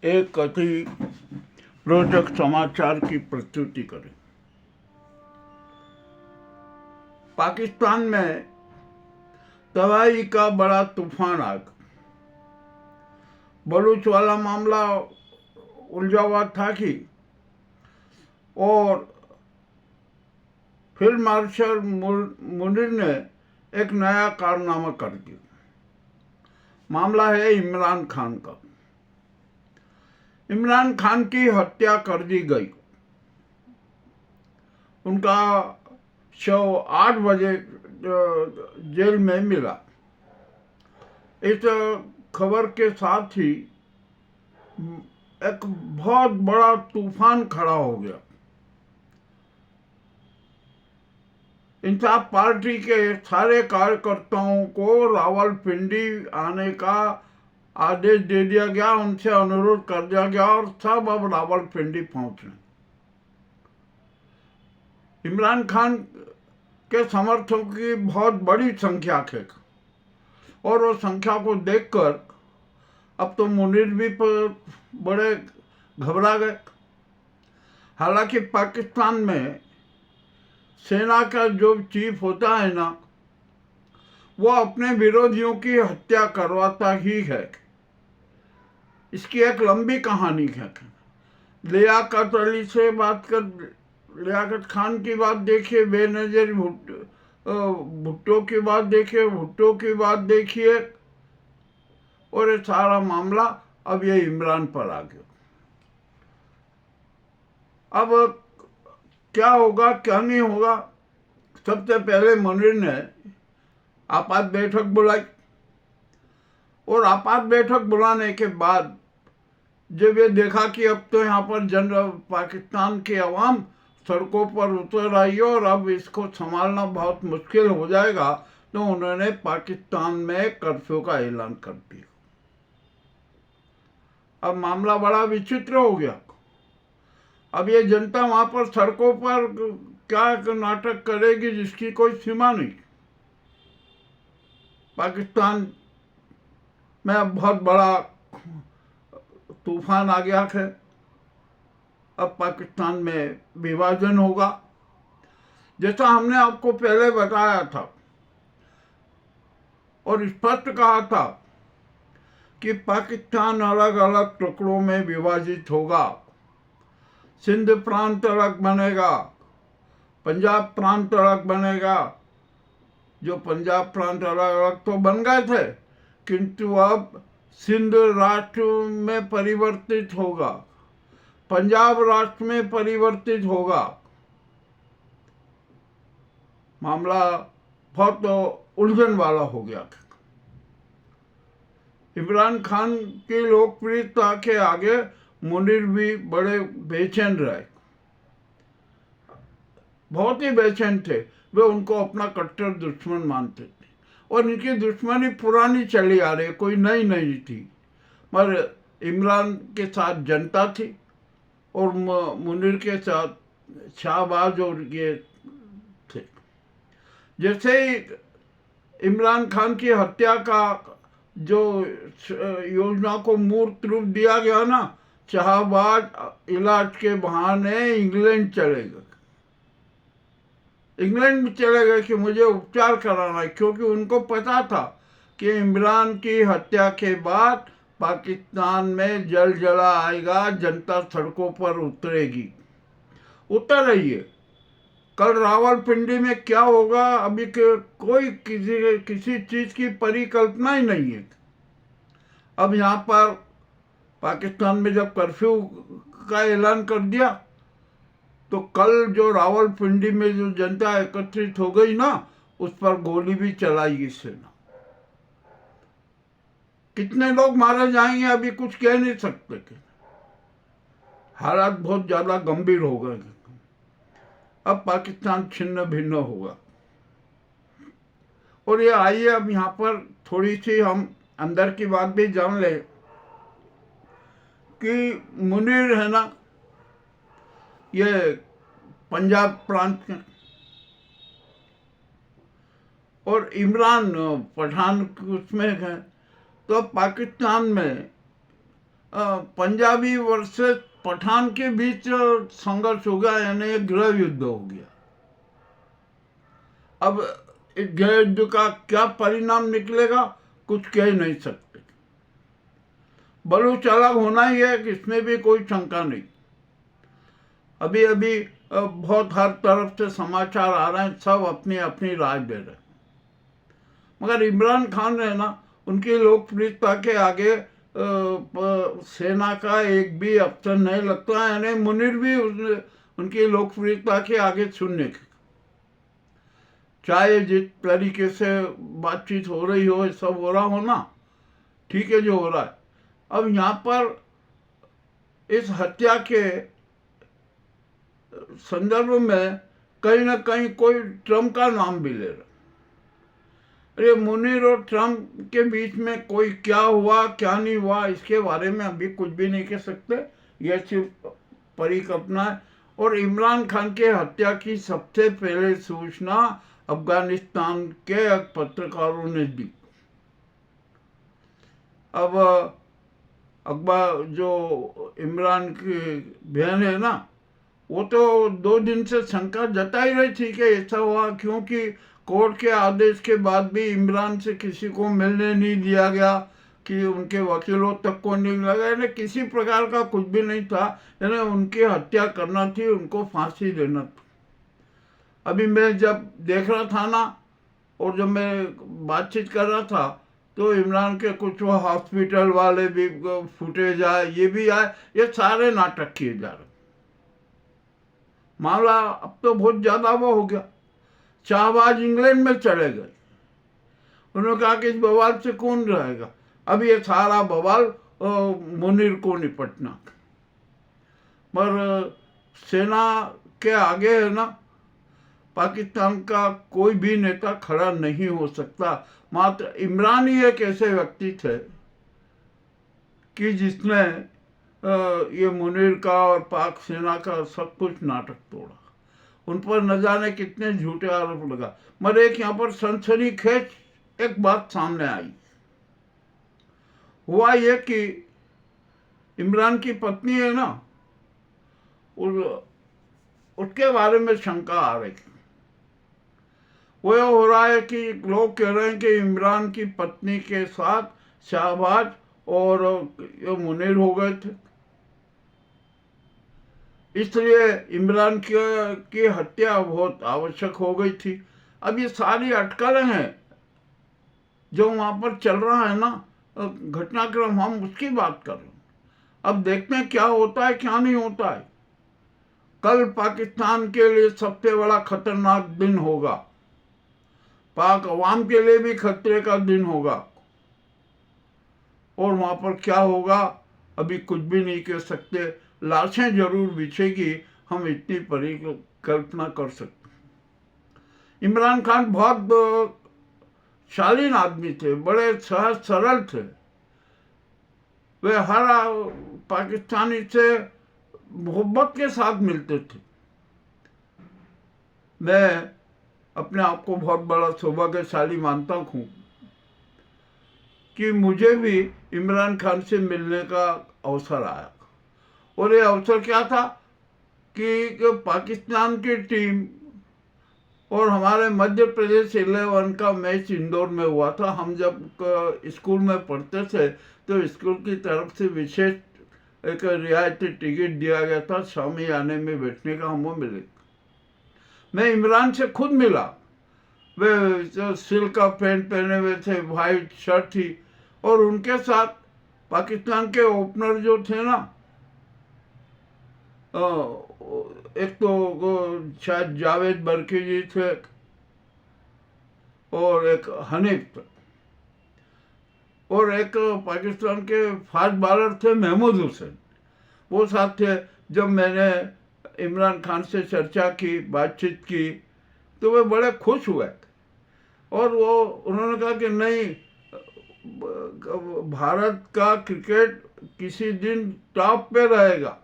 एक अति रोचक समाचार की प्रस्तुति करें। पाकिस्तान में तबाही का बड़ा तूफान आ गया। बलूच वाला मामला उलझा हुआ था कि और फील्ड मार्शल मुनीर ने एक नया कारनामा कर दिया। मामला है इमरान खान का। इमरान खान की हत्या कर दी गई। उनका शव 8 बजे जेल में मिला। इस खबर के साथ ही एक बहुत बड़ा तूफान खड़ा हो गया। इंसाफ पार्टी के सारे कार्यकर्ताओं को रावलपिंडी आने का आदेश दे दिया गया, उनसे अनुरोध कर दिया गया और सब अब रावलपिंडी पहुंच रहे। इमरान खान के समर्थकों की बहुत बड़ी संख्या है और वो संख्या को देखकर अब तो मुनीर भी बड़े घबरा गए। हालांकि पाकिस्तान में सेना का जो चीफ होता है ना, वो अपने विरोधियों की हत्या करवाता ही है। इसकी एक लंबी कहानी है। लियाकत अली से बात कर, लियाकत खान की बात देखिए, बेनज़ीर भुट्टो की बात देखिए, भुट्टो की बात देखिए, और ये सारा मामला अब ये इमरान पर आ गया। अब क्या होगा क्या नहीं होगा, सबसे पहले मुनीर ने आपात बैठक बुलाई और आपात बैठक बुलाने के बाद जब ये देखा कि अब तो यहाँ पर पाकिस्तान की आवाम सड़कों पर उतर आई है और अब इसको संभालना बहुत मुश्किल हो जाएगा, तो उन्होंने पाकिस्तान में कर्फ्यू का ऐलान कर दिया। अब मामला बड़ा विचित्र हो गया। अब ये जनता वहां पर सड़कों पर क्या नाटक करेगी जिसकी कोई सीमा नहीं। पाकिस्तान में अब बहुत बड़ा तूफान आ गया है। अब पाकिस्तान में विभाजन होगा, जैसा हमने आपको पहले बताया था और स्पष्ट कहा था कि पाकिस्तान अलग अलग टुकड़ों में विभाजित होगा। सिंध प्रांत अलग बनेगा, पंजाब प्रांत अलग बनेगा। जो पंजाब प्रांत अलग अलग तो बन गए थे, किंतु अब सिंध राष्ट्र में परिवर्तित होगा, पंजाब राष्ट्र में परिवर्तित होगा। मामला बहुत उलझन वाला हो गया। इमरान खान की लोकप्रियता के आगे मुनीर भी बड़े बेचैन रहे, बहुत ही बेचैन थे। वे उनको अपना कट्टर दुश्मन मानते थे और इनकी दुश्मनी पुरानी चली आ रही, कोई नई नहीं थी। मगर इमरान के साथ जनता थी और मुनीर के साथ शाहबाज और ये थे। जैसे ही इमरान खान की हत्या का जो योजना को मूर्त रूप दिया गया ना, शाहबाज इलाज के बहाने इंग्लैंड चले गए। इंग्लैंड में चले गए कि मुझे उपचार कराना है, क्योंकि उनको पता था कि इमरान की हत्या के बाद पाकिस्तान में जलजला आएगा, जनता सड़कों पर उतरेगी, उतर रही है। कल रावलपिंडी में क्या होगा अभी कोई किसी चीज की परिकल्पना ही नहीं है। अब यहाँ पर पाकिस्तान में जब कर्फ्यू का ऐलान कर दिया, तो कल जो रावलपिंडी में जो जनता एकत्रित हो गई ना, उस पर गोली भी चलाएगी सेना। कितने लोग मारे जाएंगे अभी कुछ कह नहीं सकते। हालात बहुत ज्यादा गंभीर हो गए। अब पाकिस्तान छिन्न भिन्न होगा। और ये आइए अब यहाँ पर थोड़ी सी हम अंदर की बात भी जान ले कि मुनीर है ना, ये पंजाब प्रांत के और इमरान पठान उसमें है। तो पाकिस्तान में पंजाबी वर्सेस पठान के बीच संघर्ष हो गया, यानी एक गृह युद्ध हो गया। अब इस गृह युद्ध का क्या परिणाम निकलेगा कुछ कह नहीं सकते। बलूच अलग होना ही है, इसमें भी कोई शंका नहीं। अभी अभी बहुत हर तरफ से समाचार आ रहे हैं, सब अपनी अपनी राय दे रहे हैं। मगर इमरान खान है ना, उनकी लोकप्रियता के आगे सेना का एक भी अफसर नहीं लगता है, यानी मुनीर भी उनकी लोकप्रियता के आगे शून्य के। चाहे जिस तरीके से बातचीत हो रही हो, सब हो रहा हो ना, ठीक है जो हो रहा है। अब यहाँ पर इस हत्या के संदर्भ में कहीं ना कहीं कोई ट्रम्प का नाम भी ले रहा। अरे मुनीर और ट्रम्प के बीच में कोई क्या हुआ क्या नहीं हुआ, इसके बारे में अभी कुछ भी नहीं कह सकते, यह सिर्फ परिकल्पना है। और इमरान खान के हत्या की सबसे पहले सूचना अफगानिस्तान के पत्रकारों ने दी। अब अकबर जो इमरान की बहन है ना, वो तो 2 दिन से शंका जता ही रही थी कि ऐसा हुआ, क्योंकि कोर्ट के आदेश के बाद भी इमरान से किसी को मिलने नहीं दिया गया, कि उनके वकीलों तक को नहीं लगा, यानी किसी प्रकार का कुछ भी नहीं था, यानी उनकी हत्या करना थी, उनको फांसी देना था। अभी मैं जब देख रहा था ना, और जब मैं बातचीत कर रहा था, तो इमरान के कुछ वो हॉस्पिटल वाले भी फुटेज आए, ये भी आए, ये सारे नाटक किए जा रहे। मामला अब तो बहुत ज़्यादा वो हो गया। शाहबाज इंग्लैंड में चले गए, उन्होंने कहा कि इस बवाल से कौन रहेगा। अब ये सारा बवाल मुनीर को निपटना। पर सेना के आगे है ना, पाकिस्तान का कोई भी नेता खड़ा नहीं हो सकता। मात्र इमरान ही एक ऐसे व्यक्ति थे कि जिसने ये मुनीर का और पाक सेना का सब कुछ नाटक तोड़ा। उन पर न जाने कितने झूठे आरोप लगा। मगर एक यहाँ पर सनसनीखेज एक बात सामने आई। हुआ ये कि इमरान की पत्नी है ना, उसके बारे में शंका आ रही। वो यह हो रहा है कि लोग कह रहे हैं कि इमरान की पत्नी के साथ शाहबाज और ये मुनीर हो गए थे, इसलिए इमरान की हत्या बहुत आवश्यक हो गई थी। अब ये सारी अटकलें हैं जो वहाँ पर चल रहा है ना, घटनाक्रम, हम उसकी बात कर रहे हैं। अब देखते हैं क्या होता है क्या नहीं होता है। कल पाकिस्तान के लिए सबसे बड़ा खतरनाक दिन होगा, पाक अवाम के लिए भी खतरे का दिन होगा, और वहाँ पर क्या होगा अभी कुछ भी नहीं कह सकते। लाशें जरूर बिछेगी, हम इतनी परिकल्पना कर सकते। इमरान खान बहुत शालीन आदमी थे, बड़े सहज सरल थे। वे हर पाकिस्तानी से मोहब्बत के साथ मिलते थे। मैं अपने आप को बहुत बड़ा सौभाग्यशाली मानता हूँ कि मुझे भी इमरान खान से मिलने का अवसर आया। और ये अवसर क्या था कि पाकिस्तान की टीम और हमारे मध्य प्रदेश 11 का मैच इंदौर में हुआ था। हम जब स्कूल में पढ़ते थे तो स्कूल की तरफ से विशेष एक रियायती टिकट दिया गया था, शामी आने में बैठने का हमको मिले। मैं इमरान से खुद मिला। वे जो सिल्क का पैंट पहने हुए थे, वाइट शर्ट थी, और उनके साथ पाकिस्तान के ओपनर जो थे ना, एक तो शायद जावेद बरकी जी थे और एक हनीफ, और एक पाकिस्तान के फास्ट बॉलर थे महमूद हुसैन, वो साथ थे। जब मैंने इमरान खान से चर्चा की, बातचीत की, तो वे बड़े खुश हुए और वो उन्होंने कहा कि नहीं, भारत का क्रिकेट किसी दिन टॉप पे रहेगा।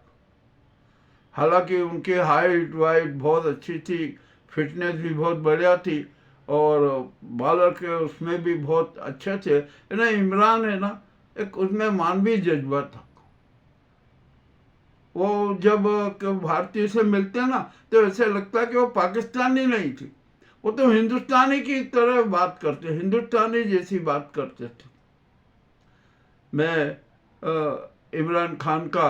हालांकि उनकी हाइट वाइट बहुत अच्छी थी, फिटनेस भी बहुत बढ़िया थी, और बॉलर के उसमें भी बहुत अच्छे थे। ना इमरान है ना, एक उसमें मानवीय जज्बा था। वो जब भारतीय से मिलते हैं ना तो ऐसे लगता है कि वो पाकिस्तानी नहीं थे, वो तो हिंदुस्तानी की तरह बात करते, हिंदुस्तानी जैसी बात करते थे। मैं इमरान खान का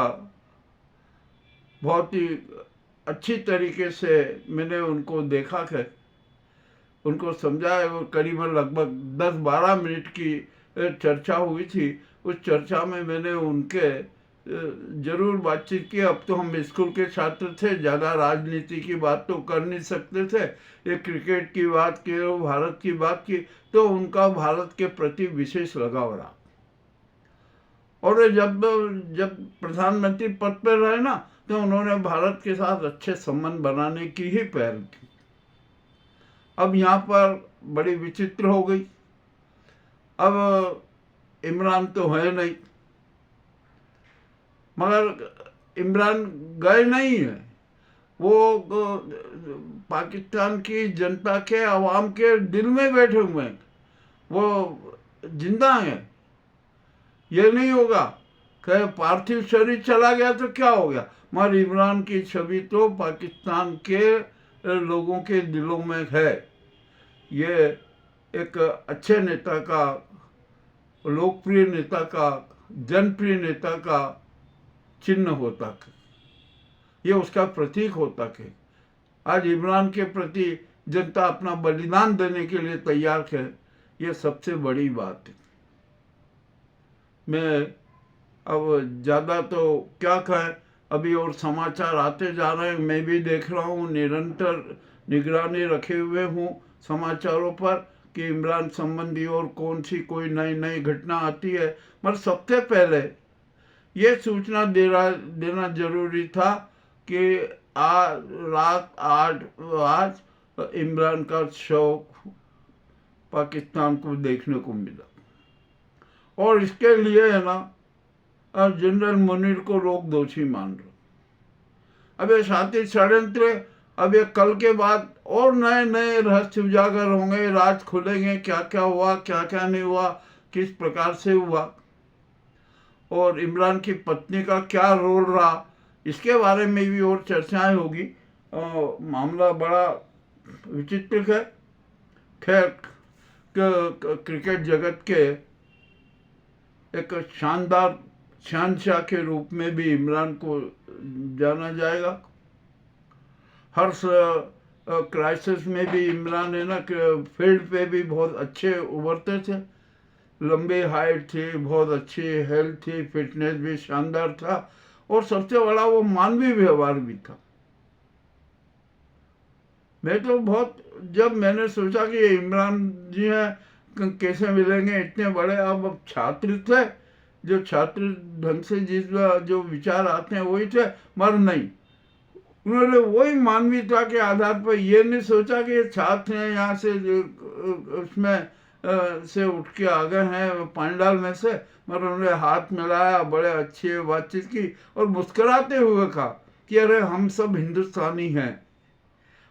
बहुत ही अच्छी तरीके से मैंने उनको देखा है, उनको समझा है। वो करीबन लगभग 10-12 मिनट की चर्चा हुई थी। उस चर्चा में मैंने उनके जरूर बातचीत की। अब तो हम स्कूल के छात्र थे, ज़्यादा राजनीति की बात तो कर नहीं सकते थे। ये क्रिकेट की बात की और भारत की बात की, तो उनका भारत के प्रति विशेष लगाव रहा। और जब जब प्रधानमंत्री पद पर रहे ना, तो उन्होंने भारत के साथ अच्छे संबंध बनाने की ही पहल की। अब यहाँ पर बड़ी विचित्र हो गई। अब इमरान तो है नहीं, मगर इमरान गए नहीं है, वो पाकिस्तान की जनता के अवाम के दिल में बैठे हुए हैं, वो जिंदा हैं। ये नहीं होगा कि पार्थिव शरीर चला गया तो क्या हो गया, मगर इमरान की छवि तो पाकिस्तान के लोगों के दिलों में है। ये एक अच्छे नेता का, लोकप्रिय नेता का, जनप्रिय नेता का चिन्ह होता है, ये उसका प्रतीक होता है। आज इमरान के प्रति जनता अपना बलिदान देने के लिए तैयार है, ये सबसे बड़ी बात है। मैं अब ज़्यादा तो क्या कहें, अभी और समाचार आते जा रहे हैं, मैं भी देख रहा हूँ, निरंतर निगरानी रखे हुए हूँ समाचारों पर कि इमरान संबंधी और कौन सी कोई नई नई घटना आती है। मगर सबसे पहले ये सूचना देना जरूरी था कि रात 8 आज इमरान का शव पाकिस्तान को देखने को मिला। और इसके लिए है ना, जनरल मुनीर को लोग दोषी मान रहे। अब ये शातिर षड्यंत्र, अब ये कल के बाद और नए नए रहस्य उजागर होंगे, राज खुलेंगे, क्या क्या हुआ, क्या क्या नहीं हुआ, किस प्रकार से हुआ, और इमरान की पत्नी का क्या रोल रहा, इसके बारे में भी और चर्चाएं होगी। मामला बड़ा विचित्र है। खैर, क्रिकेट जगत के एक शानदार शहंशाह के रूप में भी इमरान को जाना जाएगा। हर क्राइसिस में भी इमरान है ना, फील्ड पे भी बहुत अच्छे उभरते थे, लंबी हाइट थी, बहुत अच्छी हेल्थ थी, फिटनेस भी शानदार था, और सबसे बड़ा वो मानवीय व्यवहार भी था। मैं तो बहुत, जब मैंने सोचा कि इमरान जी हैं, कैसे मिलेंगे इतने बड़े, अब छात्र थे, जो छात्र ढंग से जो विचार आते हैं वही थे, मगर नहीं, उन्होंने वही मानवीयता के आधार पर ये नहीं सोचा कि ये छात्र हैं यहाँ से उसमें से उठ के आ गए हैं पंडाल में से, मगर उन्होंने हाथ मिलाया, बड़े अच्छी बातचीत की और मुस्कुराते हुए कहा कि अरे हम सब हिंदुस्तानी हैं,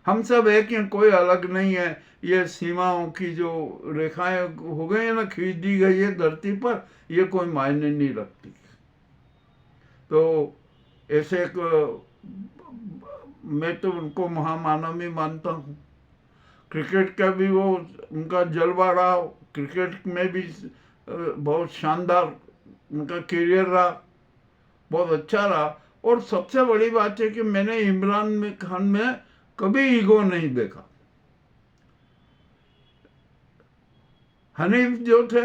हम सब एक हैं, कोई अलग नहीं है। ये सीमाओं की जो रेखाएं हो गई है ना, खींच दी गई है धरती पर, ये कोई मायने नहीं रखती। तो ऐसे एक, मैं तो उनको महामानव ही मानता हूँ। क्रिकेट का भी वो उनका जलवा रहा, क्रिकेट में भी बहुत शानदार उनका करियर रहा, बहुत अच्छा रहा। और सबसे बड़ी बात है कि मैंने इमरान खान में कभी ईगो नहीं देखा। हनीफ जो थे,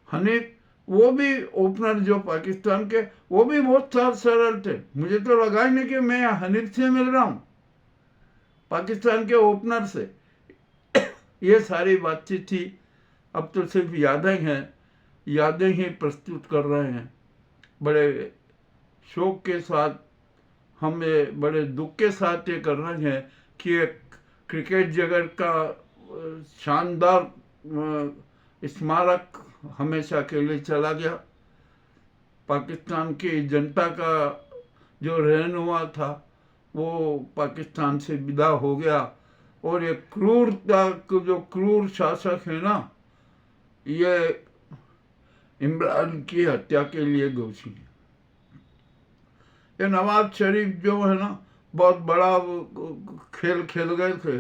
हनीफ वो भी ओपनर जो पाकिस्तान के, वो भी बहुत सरल थे। मुझे तो लगा ही नहीं कि मैं हनीफ से मिल रहा हूँ, पाकिस्तान के ओपनर से। ये सारी बातचीत थी। अब तो सिर्फ यादें हैं, यादें ही प्रस्तुत कर रहे हैं। बड़े शोक के साथ, हमें बड़े दुख के साथ ये कर रहे हैं कि एक क्रिकेट जगत का शानदार स्मारक हमेशा के लिए चला गया। पाकिस्तान की जनता का जो रहनुमा था वो पाकिस्तान से विदा हो गया। और ये क्रूरता, जो क्रूर शासक है ना, ये इमरान की हत्या के लिए दोषी है। ये नवाज शरीफ जो है ना, बहुत बड़ा खेल खेल गए थे।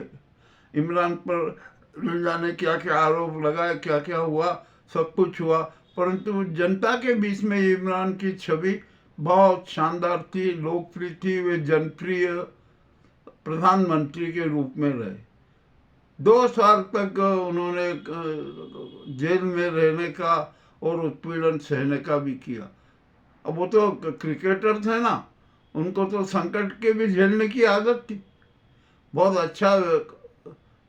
इमरान पर न जाने क्या क्या आरोप लगाए, क्या क्या हुआ, सब कुछ हुआ, परंतु जनता के बीच में इमरान की छवि बहुत शानदार थी, लोकप्रिय थी। वे जनप्रिय प्रधानमंत्री के रूप में रहे। 2 साल तक उन्होंने जेल में रहने का और उत्पीड़न सहने का भी किया। अब वो तो क्रिकेटर थे ना, उनको तो संकट के भी झेलने की आदत थी। बहुत अच्छा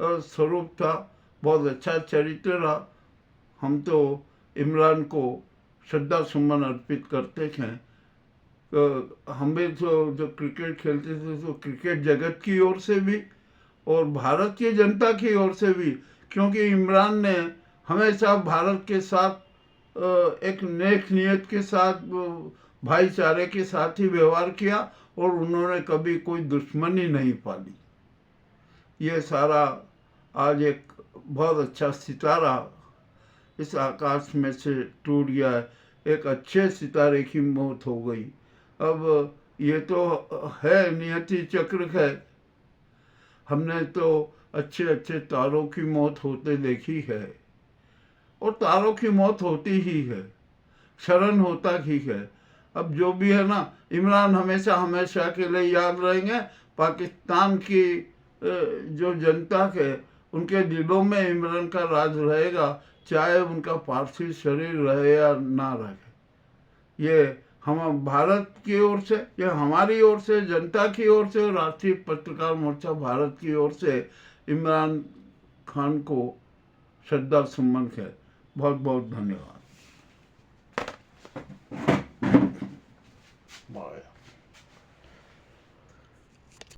स्वरूप था, बहुत अच्छा चरित्र रहा। हम तो इमरान को श्रद्धा सुमन अर्पित करते थे। हम भी तो जो क्रिकेट खेलते थे तो क्रिकेट जगत की ओर से भी और भारतीय जनता की ओर से भी, क्योंकि इमरान ने हमेशा भारत के साथ एक नेक नियत के साथ, भाईचारे के साथ ही व्यवहार किया और उन्होंने कभी कोई दुश्मनी नहीं पाली। ये सारा आज एक बहुत अच्छा सितारा इस आकाश में से टूट गया है। एक अच्छे सितारे की मौत हो गई। अब ये तो है, नियति चक्र है। हमने तो अच्छे अच्छे तारों की मौत होते देखी है और तारों की मौत होती ही है, क्षरण होता ही है। अब जो भी है ना, इमरान हमेशा हमेशा के लिए याद रहेंगे। पाकिस्तान की जो जनता के, उनके दिलों में इमरान का राज रहेगा, चाहे उनका पार्थिव शरीर रहे या ना रहे। ये हम भारत की ओर से, ये हमारी ओर से, जनता की ओर से, राष्ट्रीय पत्रकार मोर्चा भारत की ओर से इमरान खान को श्रद्धा सुमन है। बहुत बहुत धन्यवाद।